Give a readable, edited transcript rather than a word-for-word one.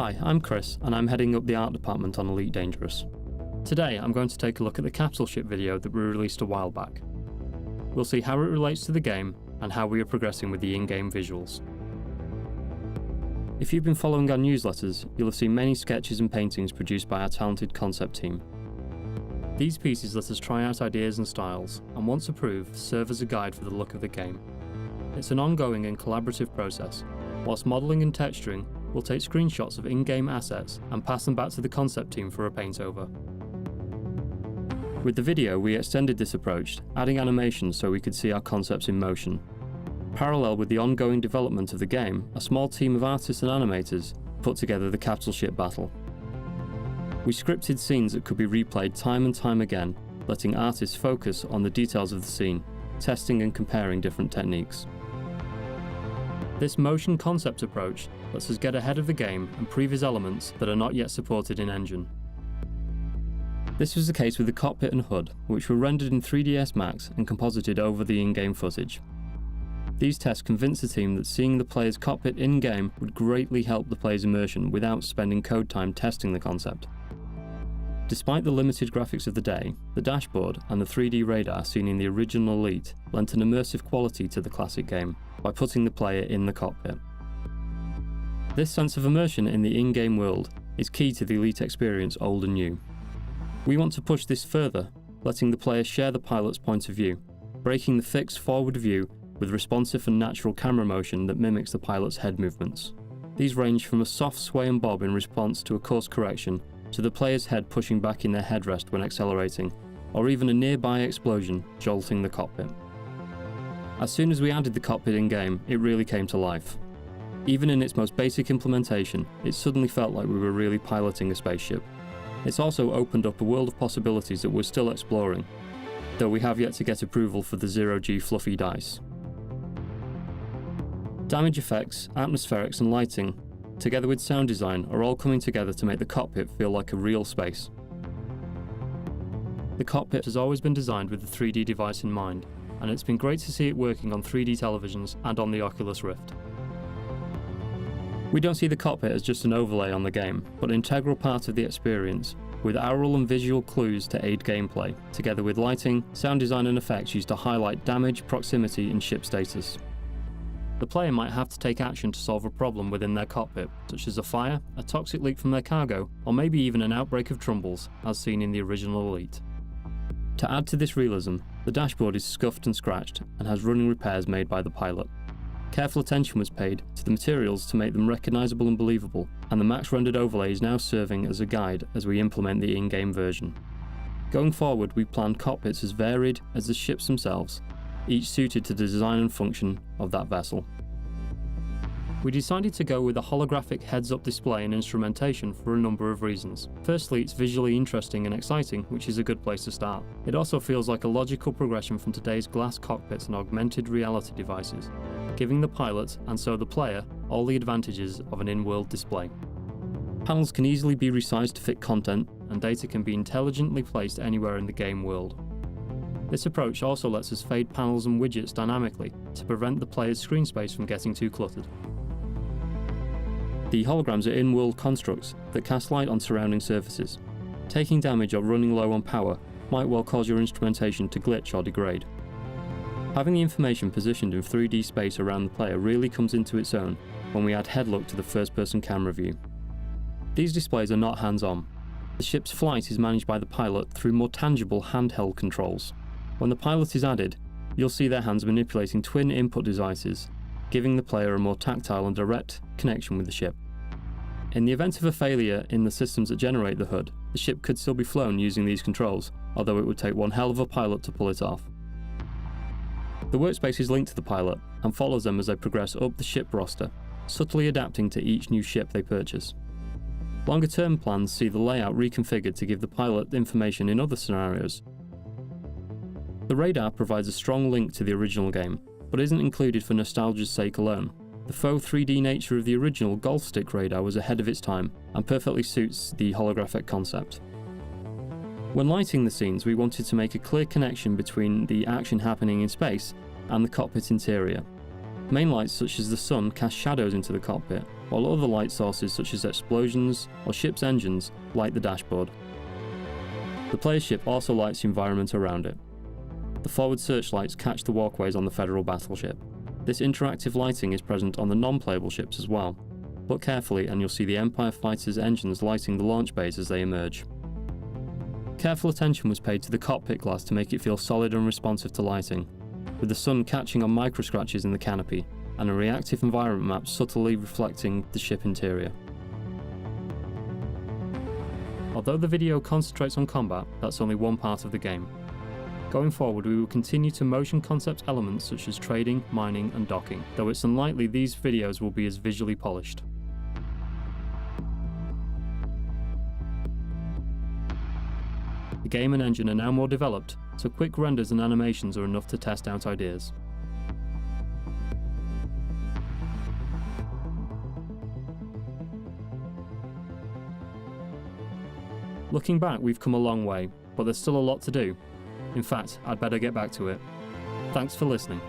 Hi, I'm Chris, and I'm heading up the art department on Elite Dangerous. Today I'm going to take a look at the capital ship video that we released a while back. We'll see how it relates to the game and how we are progressing with the in-game visuals. If you've been following our newsletters, you'll have seen many sketches and paintings produced by our talented concept team. These pieces let us try out ideas and styles, and once approved, serve as a guide for the look of the game. It's an ongoing and collaborative process. Whilst modelling and texturing, we'll take screenshots of in-game assets and pass them back to the concept team for a paint-over. With the video, we extended this approach, adding animations so we could see our concepts in motion. Parallel with the ongoing development of the game, a small team of artists and animators put together the capital ship battle. We scripted scenes that could be replayed time and time again, letting artists focus on the details of the scene, testing and comparing different techniques. This motion concept approach lets us get ahead of the game and previs elements that are not yet supported in engine. This was the case with the cockpit and HUD, which were rendered in 3ds Max and composited over the in-game footage. These tests convinced the team that seeing the player's cockpit in-game would greatly help the player's immersion without spending code time testing the concept. Despite the limited graphics of the day, the dashboard and the 3D radar seen in the original Elite lent an immersive quality to the classic game by putting the player in the cockpit. This sense of immersion in the in-game world is key to the Elite experience, old and new. We want to push this further, letting the player share the pilot's point of view, breaking the fixed forward view with responsive and natural camera motion that mimics the pilot's head movements. These range from a soft sway and bob in response to a course correction, to the player's head pushing back in their headrest when accelerating, or even a nearby explosion jolting the cockpit. As soon as we added the cockpit in-game, it really came to life. Even in its most basic implementation, it suddenly felt like we were really piloting a spaceship. It's also opened up a world of possibilities that we're still exploring, though we have yet to get approval for the 0G fluffy dice. Damage effects, atmospherics and lighting, together with sound design, are all coming together to make the cockpit feel like a real space. The cockpit has always been designed with the 3D device in mind, and it's been great to see it working on 3D televisions and on the Oculus Rift. We don't see the cockpit as just an overlay on the game, but an integral part of the experience, with aural and visual clues to aid gameplay, together with lighting, sound design and effects used to highlight damage, proximity and ship status. The player might have to take action to solve a problem within their cockpit, such as a fire, a toxic leak from their cargo, or maybe even an outbreak of trumbles, as seen in the original Elite. To add to this realism, the dashboard is scuffed and scratched, and has running repairs made by the pilot. Careful attention was paid to the materials to make them recognisable and believable, and the max rendered overlay is now serving as a guide as we implement the in-game version. Going forward, we plan cockpits as varied as the ships themselves, each suited to the design and function of that vessel. We decided to go with a holographic heads-up display and instrumentation for a number of reasons. Firstly, it's visually interesting and exciting, which is a good place to start. It also feels like a logical progression from today's glass cockpits and augmented reality devices, giving the pilot, and so the player, all the advantages of an in-world display. Panels can easily be resized to fit content, and data can be intelligently placed anywhere in the game world. This approach also lets us fade panels and widgets dynamically to prevent the player's screen space from getting too cluttered. The holograms are in-world constructs that cast light on surrounding surfaces. Taking damage or running low on power might well cause your instrumentation to glitch or degrade. Having the information positioned in 3D space around the player really comes into its own when we add head look to the first-person camera view. These displays are not hands-on. The ship's flight is managed by the pilot through more tangible handheld controls. When the pilot is added, you'll see their hands manipulating twin input devices, giving the player a more tactile and direct connection with the ship. In the event of a failure in the systems that generate the HUD, the ship could still be flown using these controls, although it would take one hell of a pilot to pull it off. The workspace is linked to the pilot and follows them as they progress up the ship roster, subtly adapting to each new ship they purchase. Longer term plans see the layout reconfigured to give the pilot information in other scenarios. The radar provides a strong link to the original game, but isn't included for nostalgia's sake alone. The faux 3D nature of the original golf stick radar was ahead of its time and perfectly suits the holographic concept. When lighting the scenes, we wanted to make a clear connection between the action happening in space and the cockpit interior. Main lights such as the sun cast shadows into the cockpit, while other light sources such as explosions or ship's engines light the dashboard. The player's ship also lights the environment around it. The forward searchlights catch the walkways on the Federal battleship. This interactive lighting is present on the non-playable ships as well. Look carefully and you'll see the Empire fighters' engines lighting the launch bays as they emerge. Careful attention was paid to the cockpit glass to make it feel solid and responsive to lighting, with the sun catching on micro-scratches in the canopy, and a reactive environment map subtly reflecting the ship interior. Although the video concentrates on combat, that's only one part of the game. Going forward, we will continue to motion concept elements such as trading, mining and docking, though it's unlikely these videos will be as visually polished. The game and engine are now more developed, so quick renders and animations are enough to test out ideas. Looking back, we've come a long way, but there's still a lot to do. In fact, I'd better get back to it. Thanks for listening.